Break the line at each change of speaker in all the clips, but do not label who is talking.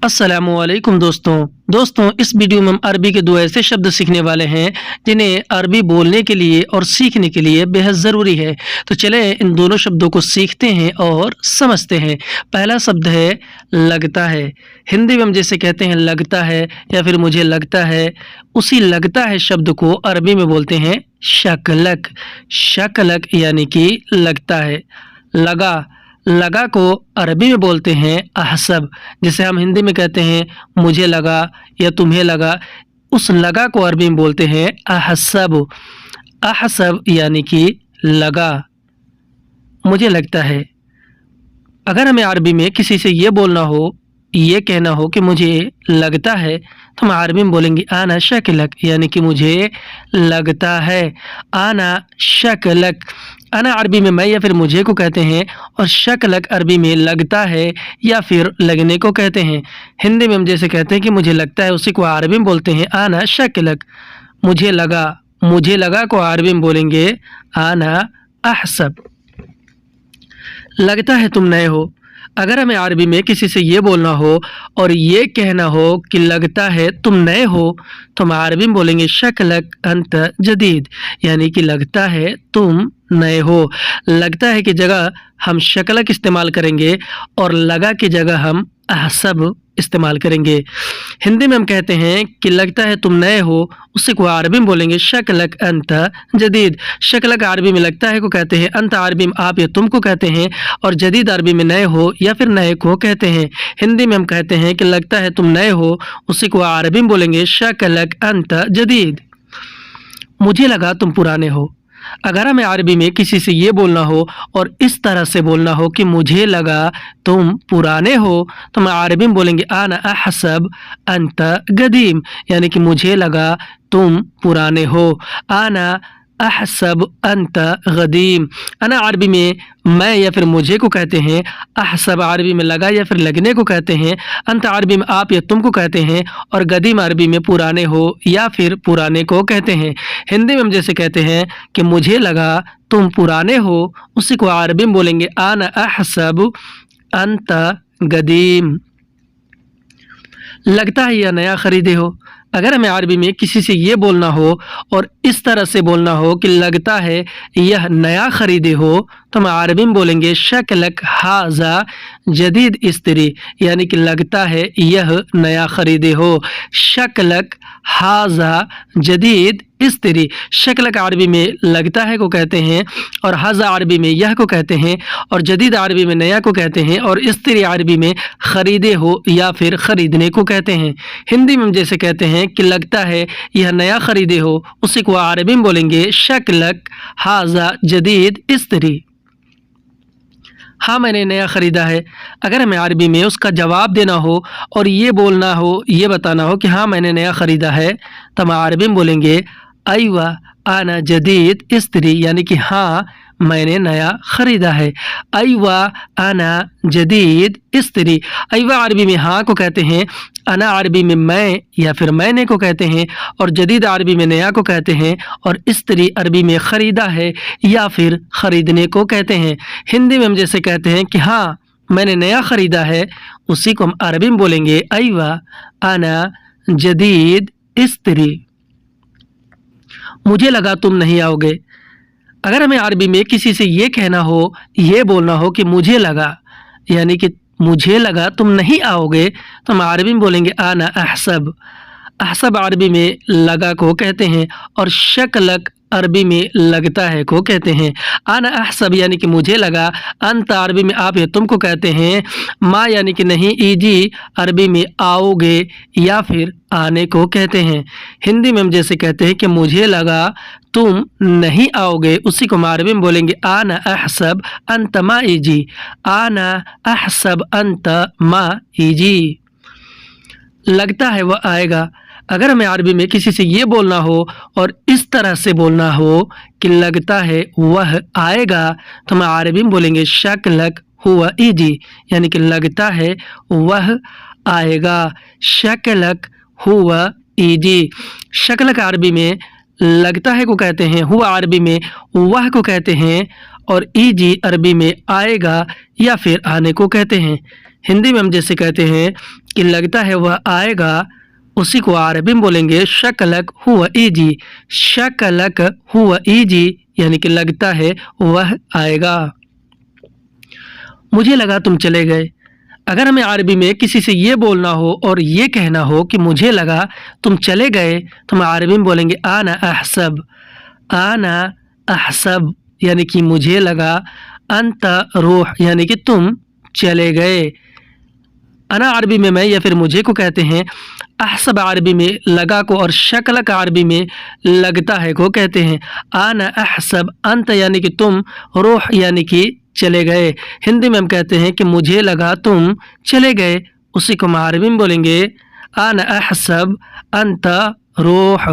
अस्सलामुअलैकुम दोस्तों इस वीडियो में हम अरबी के दो ऐसे शब्द सीखने वाले हैं जिन्हें अरबी बोलने के लिए और सीखने के लिए बेहद ज़रूरी है। तो चलें इन दोनों शब्दों को सीखते हैं और समझते हैं। पहला शब्द है लगता है। हिंदी में हम जैसे कहते हैं लगता है या फिर मुझे लगता है, उसी लगता है शब्द को अरबी में बोलते हैं शकलक। शकलक यानी कि लगता है। लगा को अरबी में बोलते हैं अहसब। जैसे हम हिंदी में कहते हैं मुझे लगा या तुम्हें लगा, उस लगा को अरबी में बोलते हैं अहसब। अहसब यानी कि लगा, मुझे लगता है। अगर हमें अरबी में किसी से ये बोलना हो, ये कहना हो कि मुझे लगता है, तो हम अरबी में बोलेंगे आना शकलक, यानी कि मुझे लगता है। आना शकलक। अना अरबी में मैं या फिर मुझे को कहते हैं और शकलक अरबी में लगता है या फिर लगने को कहते हैं। हिंदी में हम जैसे कहते हैं कि मुझे लगता है, उसी को अरबी में बोलते हैं आना शकलक। मुझे लगा को अरबी में बोलेंगे आना अहसब। लगता है तुम नए हो। अगर हमें अरबी में किसी से ये बोलना हो और ये कहना हो कि लगता है तुम नए हो, तो हम अरबी में बोलेंगे शकलक अंत जदीद, यानी कि लगता है तुम नए हो। लगता है की जगह हम शकलक इस्तेमाल करेंगे और लगा की जगह हम अहसब इस्तेमाल करेंगे। हिंदी में हम कहते हैं कि लगता है तुम नए हो, उसी को अरबी में बोलेंगे शकलक अंत जदीद। शकलक अरबी में लगता है को कहते हैं, अंत अरबी में आप या तुम को कहते हैं, और जदीद अरबी में नए हो या फिर नए को कहते हैं। हिंदी में हम कहते हैं कि लगता है तुम नए हो, उसी को अरबी में बोलेंगे शकलक अंत जदीद। मुझे लगा तुम पुराने हो। अगर हमें अरबी में किसी से ये बोलना हो और इस तरह से बोलना हो कि मुझे लगा तुम पुराने हो, तो हम अरबी में बोलेंगे आना अहसब अंत गदीम, यानी कि मुझे लगा तुम पुराने हो। आना अहसब अंत गदीम। अना अरबी में मैं या फिर मुझे को कहते हैं, अहसब अरबी में लगा या फिर लगने को कहते हैं, अंत अरबी में आप या तुम को कहते हैं, और गदीम अरबी में पुराने हो या फिर पुराने को कहते हैं। हिंदी में हम जैसे कहते हैं कि मुझे लगा तुम पुराने हो, उसी को अरबी में बोलेंगे आना अहसब अंत गदीम। लगता है या नया खरीदे हो। अगर हमें अरबी में किसी से ये बोलना हो और इस तरह से बोलना हो कि लगता है यह नया खरीदे हो, तो हम अरबी में बोलेंगे शकलक हाजा जदीद इस्तरी, यानी कि लगता है यह नया खरीदे हो। शकलक हाजा जदीद इस्तरी। शकलक अरबी में लगता है को कहते हैं, और हाजा अरबी में यह को कहते हैं, और जदीद अरबी में नया को कहते हैं, और इस्तरी अरबी में खरीदे हो या फिर खरीदने को कहते हैं। हिंदी में हम जैसे कहते हैं कि लगता है यह नया खरीदे हो, उसी को अरबी में बोलेंगे शकलक हाजा जदीद इस्तरी। हाँ मैंने नया ख़रीदा है। अगर हमें अरबी में उसका जवाब देना हो और ये बोलना हो, ये बताना हो कि हाँ मैंने नया ख़रीदा है, तो हम अरबी में बोलेंगे अयवा आना जदीद इस्तरी, यानी कि हाँ मैंने नया ख़रीदा है। अयवा आना जदीद इस्तरी। अयवा अरबी में हाँ को कहते हैं, अना अरबी में मैं या फिर मैंने को कहते हैं, और जदीद अरबी में नया को कहते हैं, और इस्तरी अरबी में ख़रीदा है या फिर ख़रीदने को कहते हैं। हिंदी में हम जैसे कहते हैं कि हाँ मैंने नया ख़रीदा है, उसी को हम अरबी में बोलेंगे अयवा आना जदीद इस्तरी। मुझे लगा तुम नहीं आओगे। अगर हमें अरबी में किसी से ये कहना हो, ये बोलना हो कि मुझे लगा, यानी कि मुझे लगा तुम नहीं आओगे, तो हम अरबी में बोलेंगे आना अहसब। अहसब अरबी में लगा को कहते हैं, और शकलक अरबी में लगता है को कहते हैं। आना अहसब यानी कि मुझे लगा, अंत अरबी में आप या तुम को कहते हैं, माँ यानी कि नहीं, ईजी अरबी में आओगे या फिर आने को कहते हैं। हिंदी में हम जैसे कहते हैं कि मुझे लगा तुम नहीं आओगे, उसी को हम अरबी में बोलेंगे आना अहसब अंत मा ईजी। आना अहसब अंत मा ईजी। लगता है वह आएगा। अगर हमें अरबी में किसी से ये बोलना हो और इस तरह से बोलना हो कि लगता है वह आएगा, तो हम अरबी में बोलेंगे शकलक हुआ ईजी, यानी कि लगता है वह आएगा। शकलक हुआ ईजी। शकलक अरबी में लगता है को कहते हैं, हुआ अरबी में वह को कहते हैं, और ईजी अरबी में आएगा या फिर आने को कहते हैं। हिंदी में हम जैसे कहते हैं कि लगता है वह आएगा, उसी को अरबी में बोलेंगे शकलक हुआ इजी। शकलक हुआ इजी यानी कि लगता है वह आएगा। मुझे लगा तुम चले गए। अगर हमें अरबी में किसी से ये बोलना हो और ये कहना हो कि मुझे लगा तुम चले गए, तो हम अरबी में बोलेंगे आना अहसब। आना अहसब यानी कि मुझे लगा, अंत रूह यानी कि तुम चले गए। अना अरबी में मैं या फिर मुझे को कहते हैं, अहसब अरबी में लगा को और शकलक अरबी में लगता है को कहते हैं। आना अहसब, अंत यानी कि तुम, रूह यानी कि चले गए। हिंदी में हम कहते हैं कि मुझे लगा तुम चले गए, उसी को हम अरबी में बोलेंगे आना अहसब अंत रूह।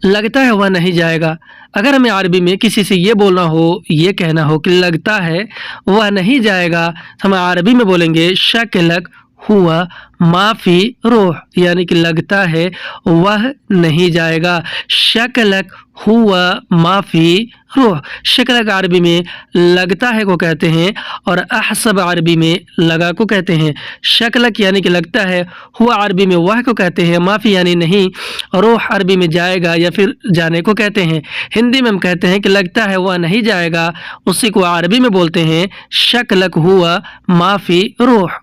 लगता है वह नहीं जाएगा। अगर हमें अरबी में किसी से ये बोलना हो, ये कहना हो कि लगता है वह नहीं जाएगा, तो हम अरबी में बोलेंगे शकलक हुआ माफ़ी रूह यानी कि लगता है वह नहीं जाएगा। शकलक हुआ माफ़ी रूह। शकलक अरबी में लगता है को कहते हैं और अहसब अरबी में लगा को कहते हैं। शकलक यानी कि लगता है, हुआ अरबी में वह को कहते हैं, माफ़ी यानी नहीं, रूह अरबी में जाएगा या फिर जाने को कहते हैं। हिंदी में हम कहते हैं कि लगता है वह नहीं जाएगा, उसी को अरबी में बोलते हैं शकलक हुआ माफ़ी रूह।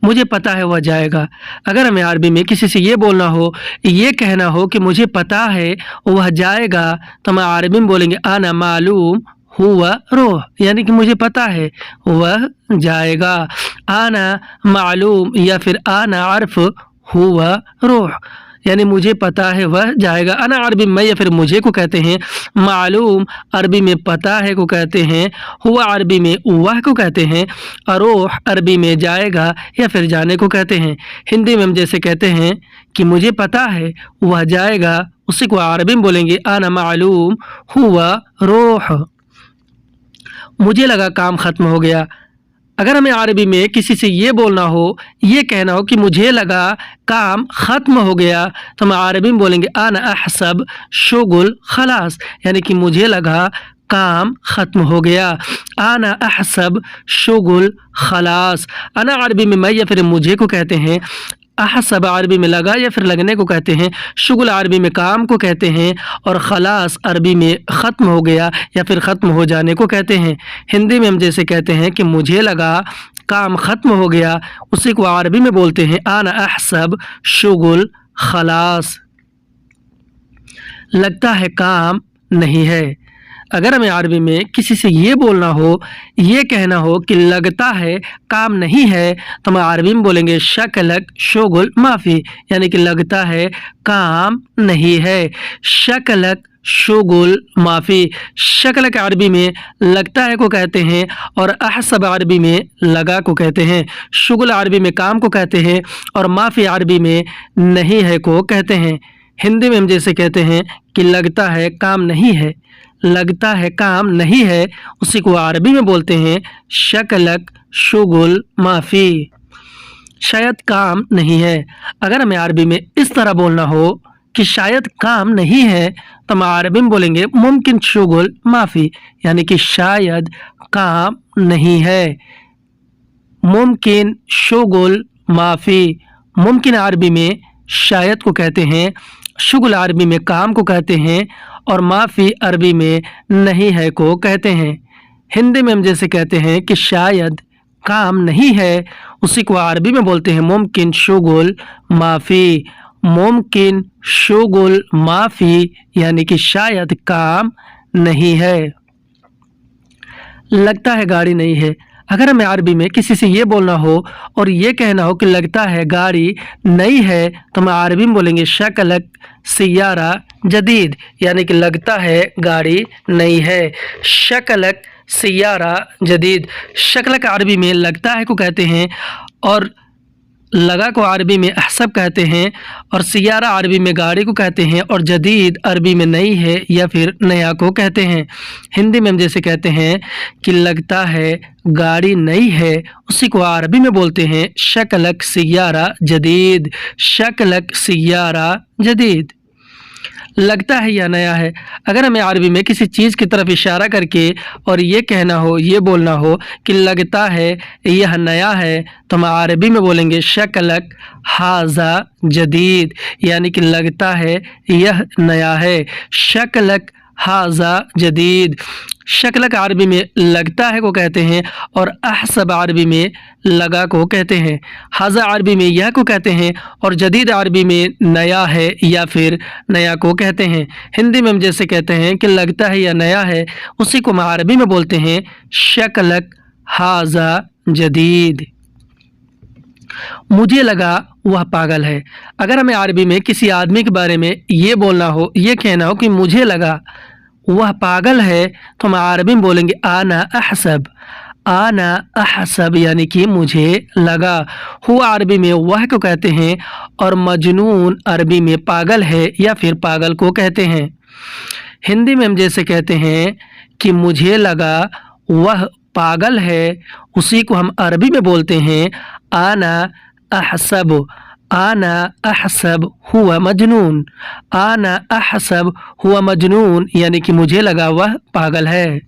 मुझे पता है वह जाएगा। अगर हमें अरबी में किसी से ये बोलना हो, ये कहना हो कि मुझे पता है वह जाएगा, तो हम अरबी में बोलेंगे आना मालूम हुआ रूह यानी कि मुझे पता है वह जाएगा। आना मालूम या फिर आना अर्फ हुआ रूह यानी मुझे पता है वह जाएगा। अना अरबी में या फिर मुझे को कहते हैं, मालूम अरबी में पता है को कहते हैं, हुआ अरबी में वह को कहते हैं, अरोह अरबी में जाएगा या फिर जाने को कहते हैं। हिंदी में हम जैसे कहते हैं कि मुझे पता है वह जाएगा, उसी को अरबी में बोलेंगे आना मालूम हुआ रोह। मुझे लगा काम ख़त्म हो गया। अगर हमें अरबी में किसी से ये बोलना हो, ये कहना हो कि मुझे लगा काम ख़त्म हो गया, तो हम अरबी में बोलेंगे आना अहसब शुगुल खलास यानी कि मुझे लगा काम ख़त्म हो गया। आना अहसब शुगुल खलास। अना अरबी में मैं या फिर मुझे को कहते हैं, अहसब अरबी में लगा या फिर लगने को कहते हैं, शुगुल अरबी में काम को कहते हैं और खलास अरबी में ख़त्म हो गया या फिर ख़त्म हो जाने को कहते हैं। हिंदी में हम जैसे कहते हैं कि मुझे लगा काम ख़त्म हो गया, उसी को अरबी में बोलते हैं आना अहसब शुगुल खलास। लगता है काम नहीं है। अगर हमें अरबी में किसी से ये बोलना हो, ये कहना हो कि लगता है काम नहीं है, तो हम अरबी में बोलेंगे शकलक शुगुल माफ़ी यानी कि लगता है काम नहीं है। शकलक शुगुल माफ़ी। शकलक अरबी में लगता है को कहते हैं और अहसब अरबी में लगा को कहते हैं। शुगुल अरबी में काम को कहते हैं और माफ़ी अरबी में नहीं है को कहते हैं। हिंदी में हम जैसे कहते हैं कि लगता है काम नहीं है, लगता है काम नहीं है, उसी को अरबी में बोलते हैं शकलक शुगुल माफ़ी। शायद काम नहीं है। अगर हमें अरबी में इस तरह बोलना हो कि शायद काम नहीं है, तो हम अरबी में बोलेंगे मुमकिन शुगुल माफ़ी यानी कि शायद काम नहीं है। मुमकिन शुगुल माफ़ी। मुमकिन अरबी में शायद को कहते हैं, शुगुल अरबी में काम को कहते हैं और माफ़ी अरबी में नहीं है को कहते हैं। हिंदी में हम जैसे कहते हैं कि शायद काम नहीं है, उसी को अरबी में बोलते हैं मुमकिन शुगुल माफ़ी। मुमकिन शुगुल माफ़ी यानी कि शायद काम नहीं है। लगता है गाड़ी नहीं है। अगर हमें अरबी में किसी से ये बोलना हो और ये कहना हो कि लगता है गाड़ी नई है, तो हम अरबी में बोलेंगे शकलक सियारा जदीद यानी कि लगता है गाड़ी नई है। शकलक सियारा जदीद। शकलक अरबी में लगता है को कहते हैं और लगा को अरबी में अहसब कहते हैं और सियारा अरबी में गाड़ी को कहते हैं और जदीद अरबी में नई है या फिर नया को कहते हैं। हिंदी में हम जैसे कहते हैं कि लगता है गाड़ी नई है, उसी को अरबी में बोलते हैं शकलक सियारा जदीद। शकलक सियारा जदीद। लगता है या नया है। अगर हमें अरबी में किसी चीज़ की तरफ इशारा करके और ये कहना हो, ये बोलना हो कि लगता है यह नया है, तो हम अरबी में बोलेंगे शकलक हाजा जदीद, यानी कि लगता है यह नया है। शकलक हाजा जदीद। शकलक अरबी में लगता है को कहते हैं और अहसब अरबी में लगा को कहते हैं। हाजा अरबी में यह को कहते हैं और जदीद अरबी में नया है या फिर नया को कहते हैं। हिंदी में हम जैसे कहते हैं कि लगता है या नया है, उसी को हम अरबी में बोलते हैं शकलक हाजा जदीद। मुझे लगा वह पागल है। अगर हमें अरबी में किसी आदमी के बारे में ये बोलना हो, ये कहना हो कि मुझे लगा वह पागल है, तो हम अरबी में बोलेंगे आना अहसब। आना अहसब यानी कि मुझे लगा। हुआ अरबी में वह को कहते हैं और मजनून अरबी में पागल है या फिर पागल को कहते हैं। हिंदी में हम जैसे कहते हैं कि मुझे लगा वह पागल है, उसी को हम अरबी में बोलते हैं आना अहसब। आना अहसब हुआ मजनून। आना अहसब हुआ मजनून यानी कि मुझे लगा वह पागल है।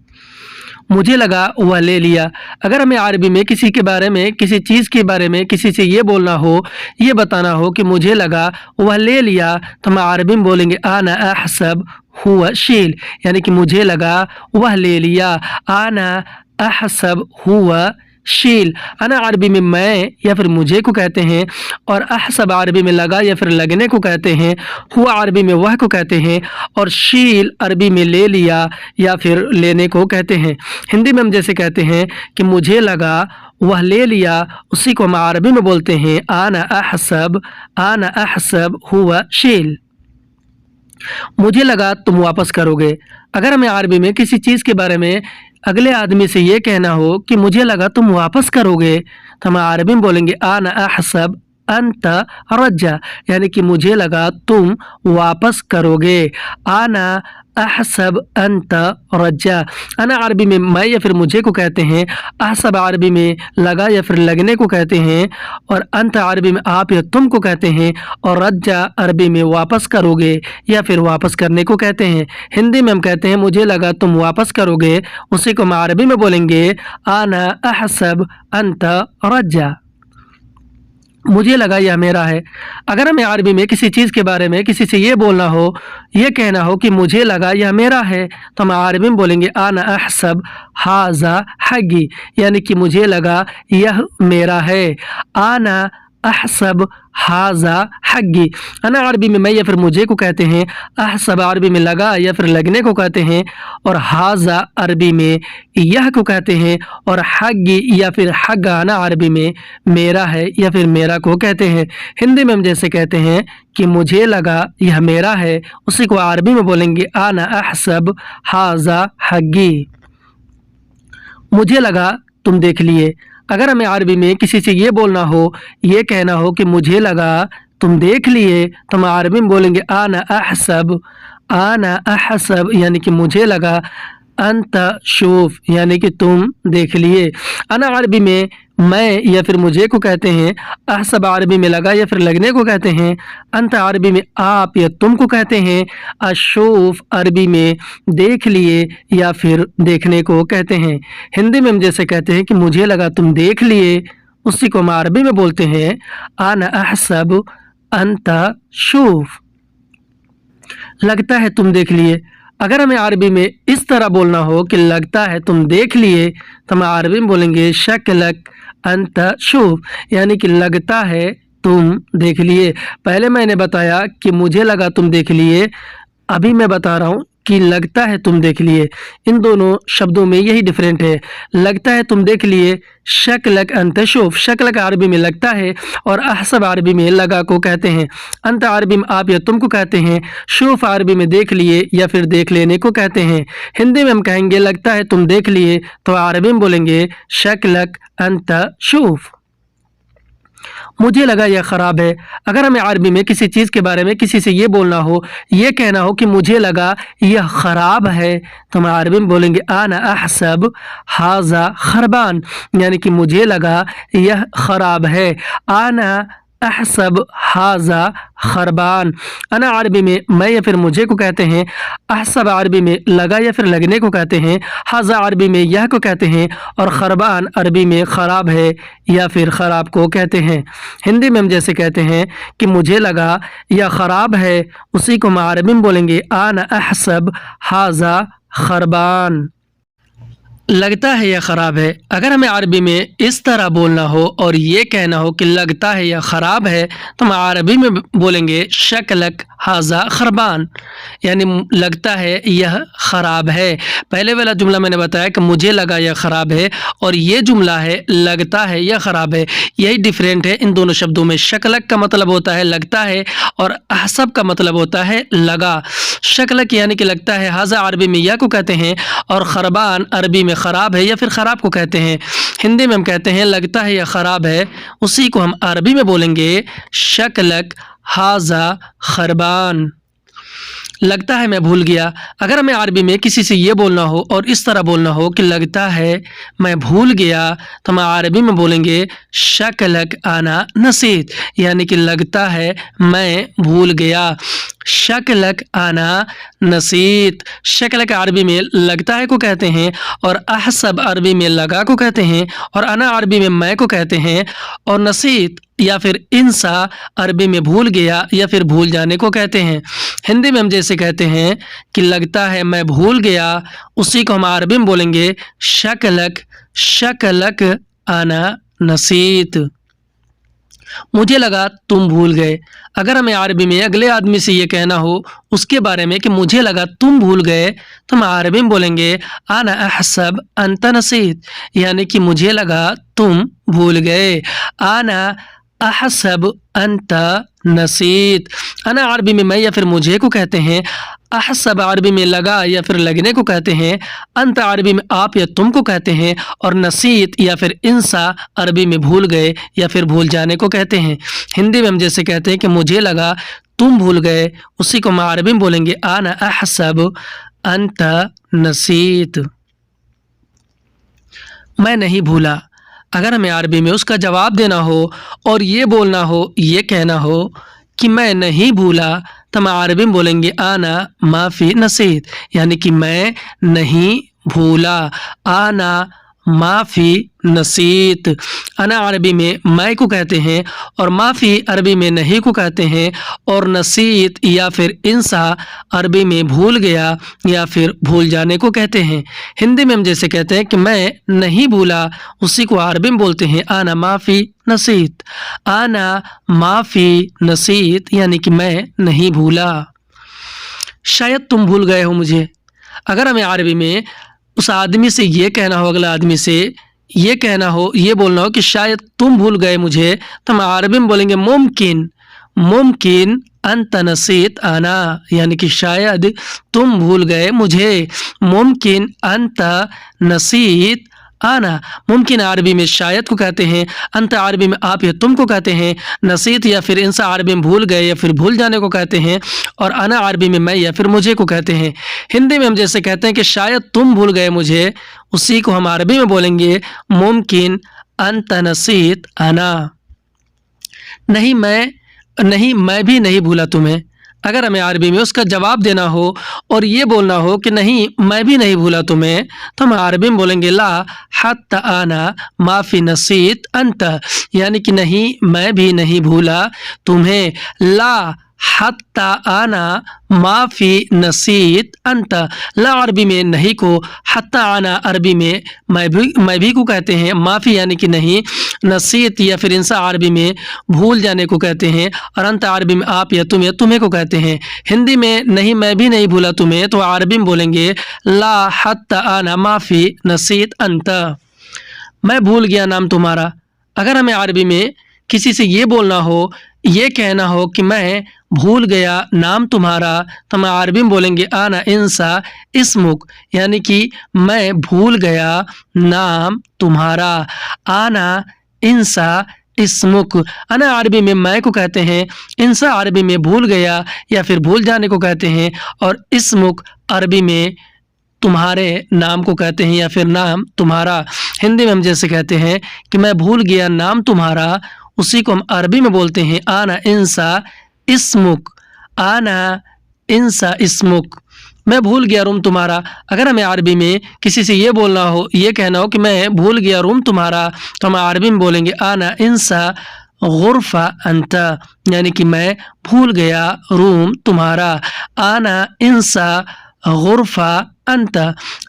मुझे लगा वह ले लिया। अगर हमें अरबी में किसी के बारे में, किसी चीज़ के बारे में किसी से ये बोलना हो, ये बताना हो कि मुझे लगा वह ले लिया, तो हम अरबी में बोलेंगे आना अहसब हुआ शील, यानी कि मुझे लगा वह ले लिया। आना अहसब हुआ शील। अना अरबी में मैं या फिर मुझे को कहते हैं और अहसब अरबी में लगा या फिर लगने को कहते हैं। हुआ अरबी में वह को कहते हैं और शील अरबी में ले लिया या फिर लेने को कहते हैं। हिंदी में हम जैसे कहते हैं कि मुझे लगा वह ले लिया, उसी को हम अरबी में बोलते हैं आना अहसब। आना अहसब हुआ शील। मुझे लगा तुम वापस करोगे। अगर हमें अरबी में किसी चीज़ के बारे में अगले आदमी से ये कहना हो कि मुझे लगा तुम वापस करोगे, तो हम अरबी में बोलेंगे आना अहसब अंत रज्जा, यानी कि मुझे लगा तुम वापस करोगे। आना अहसब अंत रज्जा। अना अरबी में मैं या फिर मुझे को कहते हैं, अहसब अरबी में लगा या फिर लगने को कहते हैं और अंत अरबी में आप या तुम को कहते हैं और रज्जा अरबी में वापस करोगे या फिर वापस करने को कहते हैं। हिंदी में हम कहते हैं मुझे लगा तुम वापस करोगे, उसी को हम अरबी में बोलेंगे आना अहसब अंत रज्जा। मुझे लगा यह मेरा है। अगर हमें अरबी में किसी चीज़ के बारे में किसी से ये बोलना हो, ये कहना हो कि मुझे लगा यह मेरा है, तो हम अरबी में बोलेंगे आना अहसब हाजा हगी, यानी कि मुझे लगा यह मेरा है। आना अहसब हाजा हगी। अना अरबी में मैं या फिर मुझे को कहते हैं, अहसब अरबी में लगा या फिर लगने को कहते हैं और हाजा अरबी में यह को कहते हैं और हगी या फिर हगाना अरबी में मेरा है या फिर मेरा को कहते हैं। हिंदी में हम जैसे कहते हैं कि मुझे लगा यह मेरा है, उसी को अरबी में बोलेंगे आना अहसब हाजा हगी। मुझे लगा तुम देख लिए। अगर हमें अरबी में किसी से ये बोलना हो, ये कहना हो कि मुझे लगा तुम देख लिए, तो हम अरबी में बोलेंगे आना अहसब। आना अहसब यानी कि मुझे लगा अंत शूफ, यानी कि तुम देख लिए। अना अरबी में मैं या फिर मुझे को कहते हैं, अहसब अरबी में लगा या फिर लगने को कहते हैं, अंत अरबी में आप या तुम को कहते हैं, अशूफ अरबी में देख लिए या फिर देखने को कहते हैं। हिंदी में हम जैसे कहते हैं कि मुझे लगा तुम देख लिए, उसी को हम अरबी में बोलते हैं आना अहसब अंत शूफ। लगता है तुम देख लिए। अगर हमें अरबी में इस तरह बोलना हो कि लगता है तुम देख लिए, तो हम अरबी में बोलेंगे शकलक अंत शूफ, यानी कि लगता है तुम देख लिए। पहले मैंने बताया कि मुझे लगा तुम देख लिए, अभी मैं बता रहा हूँ कि लगता है तुम देख लिए। इन दोनों शब्दों में यही डिफरेंट है। लगता है तुम देख लिए, शकलक अंत शूफ। शकलक अरबी में लगता है और अहसब अरबी में लगा को कहते हैं। अंत अरबी में आप या तुम को कहते हैं। शूफ अरबी में देख लिए या फिर देख लेने को कहते हैं। हिंदी में हम कहेंगे लगता है तुम देख लिए, तो अरबी में बोलेंगे शकलक अंत शूफ। मुझे लगा यह ख़राब है। अगर हमें अरबी में किसी चीज़ के बारे में किसी से ये बोलना हो, ये कहना हो कि मुझे लगा यह ख़राब है, तो हम अरबी में बोलेंगे आना अहसब हाजा खरबान, यानी कि मुझे लगा यह ख़राब है। आना अहसब हाजा खरबान। अना अरबी में मैं या फिर मुझे को कहते हैं, अहसब अरबी में लगा या फिर लगने को कहते हैं, हाजा अरबी में यह को कहते हैं, और खरबान अरबी में ख़राब है या फिर ख़राब को कहते हैं। हिंदी में हम जैसे कहते हैं कि मुझे लगा या ख़राब है, उसी को हम अरबी में बोलेंगे आना अहसब हाजा खरबान। लगता है या ख़राब है, अगर हमें अरबी में इस तरह बोलना हो और ये कहना हो कि लगता है या ख़राब है, तो हम अरबी में बोलेंगे शकलक हाजा खरबान, यानी लगता है यह ख़राब है। पहले वाला जुमला मैंने बताया कि मुझे लगा यह ख़राब है, और ये जुमला है लगता है यह ख़राब है। यही डिफरेंट है इन दोनों शब्दों में। शकलक का मतलब होता है लगता है, और अहसब का मतलब होता है लगा। शकलक यानी कि लगता है, हाजा अरबी में यह को कहते हैं, और खरबान अरबी में ख़राब है या फिर ख़राब को कहते हैं। हिंदी में हम कहते हैं लगता है या ख़राब है, उसी को हम अरबी में बोलेंगे शकलक हाजा खरबान। लगता है मैं भूल गया, अगर हमें अरबी में किसी से ये बोलना हो और इस तरह बोलना हो कि लगता है मैं भूल गया, तो हम अरबी में बोलेंगे शकलक आना नसीत, यानी कि लगता है मैं भूल गया। शकलक आना नसीत। शकलक अरबी में लगता है को कहते हैं, और अहसब अरबी में लगा को कहते हैं, और अना अरबी में मैं को कहते हैं, और नसीत या फिर इंसा अरबी में भूल गया या फिर भूल जाने को कहते हैं। हिंदी में हम जैसे कहते हैं कि लगता है मैं भूल गया, उसी को हम अरबी में बोलेंगे शकलक आना नसीत। मुझे लगा तुम भूल गए, अगर हमें अरबी में अगले आदमी से ये कहना हो उसके बारे में कि मुझे लगा तुम भूल गए, तो हम अरबी में बोलेंगे आना अहसब अंत नसीत, यानी कि मुझे लगा तुम भूल गए। आना अहसब अंत नसीत। अना अरबी में मैं या फिर मुझे को कहते हैं, अहसब अरबी में लगा या फिर लगने को कहते हैं, अंत अरबी में आप या तुम को कहते हैं, और नसीत या फिर इंसा अरबी में भूल गए या फिर भूल जाने को कहते हैं। हिंदी में हम जैसे कहते हैं कि मुझे लगा तुम भूल गए, उसी को हम अरबी में बोलेंगे आना अहसब अंत नसीत। मैं नहीं भूला, अगर हमें अरबी में उसका जवाब देना हो और ये बोलना हो, ये कहना हो कि मैं नहीं भूला, तो हम अरबी में बोलेंगे आना माफ़ी नसीत, यानी कि मैं नहीं भूला। आना माफ़ी नसीत। अना अरबी में मैं को कहते हैं, और माफ़ी अरबी में नहीं को कहते हैं, और नसीत या फिर इंसा अरबी में भूल गया या फिर भूल जाने को कहते हैं। हिंदी में हम जैसे कहते हैं कि मैं नहीं भूला, उसी को अरबी में बोलते हैं आना माफ़ी नसीत। आना माफ़ी नसीत, यानी कि मैं नहीं भूला। शायद तुम भूल गए हो मुझे, अगर हमें अरबी में उस आदमी से ये कहना हो, अगला आदमी से ये कहना हो, ये बोलना हो कि शायद तुम भूल गए मुझे, तो हम अरबी में बोलेंगे मुमकिन अंत नसीत आना, यानी कि शायद तुम भूल गए मुझे। मुमकिन अंत नसीत आना। मुमकिन अरबी में शायद को कहते हैं, अंत अरबी में आप या तुम को कहते हैं, नसीत या फिर इंसा अरबी में भूल गए या फिर भूल जाने को कहते हैं, और अना अरबी में मैं या फिर मुझे को कहते हैं। हिंदी में हम जैसे कहते हैं कि शायद तुम भूल गए मुझे, उसी को हम अरबी में बोलेंगे मुमकिन अंत नसीत आना। नहीं मैं भी नहीं भूला तुम्हें, अगर हमें अरबी में उसका जवाब देना हो और ये बोलना हो कि नहीं मैं भी नहीं भूला तुम्हें, तो हम अरबी में बोलेंगे ला हत्ता आना माफ़ी नसीत अंत, यानी कि नहीं मैं भी नहीं भूला तुम्हें। ला हत्ता आना माफ़ी नसीत अंत। ला अरबी में नहीं को, हत्ता आना अरबी में मैं भी को कहते हैं, माफ़ी यानी कि नहीं, नसीत या फिर इंसा अरबी में भूल जाने को कहते हैं, और अंत अरबी में आप या तुम्हें को कहते हैं। हिंदी में नहीं मैं भी नहीं भूला तुम्हें, तो अरबी में बोलेंगे ला हत्ता आना माफ़ी नसीत अंत। मैं भूल गया नाम तुम्हारा, अगर हमें अरबी में किसी से ये बोलना हो, ये कहना हो कि मैं भूल गया नाम तुम्हारा, तो हम अरबी में बोलेंगे आना इंसा इस्मुक, यानी कि मैं भूल गया नाम तुम्हारा। आना इंसा इस्मुक। अना अरबी में मैं को कहते हैं, इंसा अरबी में भूल गया या फिर भूल जाने को कहते हैं, और इस्मुक अरबी में तुम्हारे नाम को कहते हैं या फिर नाम तुम्हारा। हिंदी में हम जैसे कहते हैं कि मैं भूल गया नाम तुम्हारा, उसी को हम अरबी में बोलते हैं आना इंसा इस्मुक, आना इंसा इस्मुक। मैं भूल गया रूम तुम्हारा। अगर हमें अरबी में किसी से ये बोलना हो, ये कहना हो कि मैं भूल गया रूम तुम्हारा, तो हम अरबी में बोलेंगे आना इंसा गुरफा अंता, यानी कि मैं भूल गया रूम तुम्हारा। आना इंसा गुरफा अंता।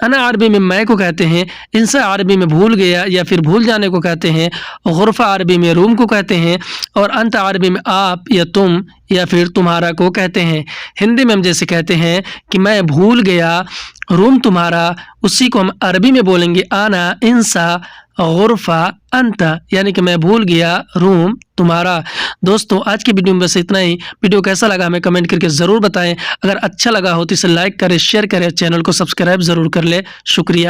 अना अरबी में मैं को कहते हैं, इंसा अरबी में भूल गया या फिर भूल जाने को कहते हैं, गुरफा अरबी में रूम को कहते हैं, और अंत अरबी में आप या तुम या फिर तुम्हारा को कहते हैं। हिंदी में हम जैसे कहते हैं कि मैं भूल गया रूम तुम्हारा, उसी को हम अरबी में बोलेंगे आना इंसा गुरफा अंता, यानी कि मैं भूल गया रूम तुम्हारा। दोस्तों आज की वीडियो में बस इतना ही। वीडियो कैसा लगा हमें कमेंट करके ज़रूर बताएं। अगर अच्छा लगा हो तो इसे लाइक करें, शेयर करें, चैनल को सब्सक्राइब ज़रूर कर ले। शुक्रिया।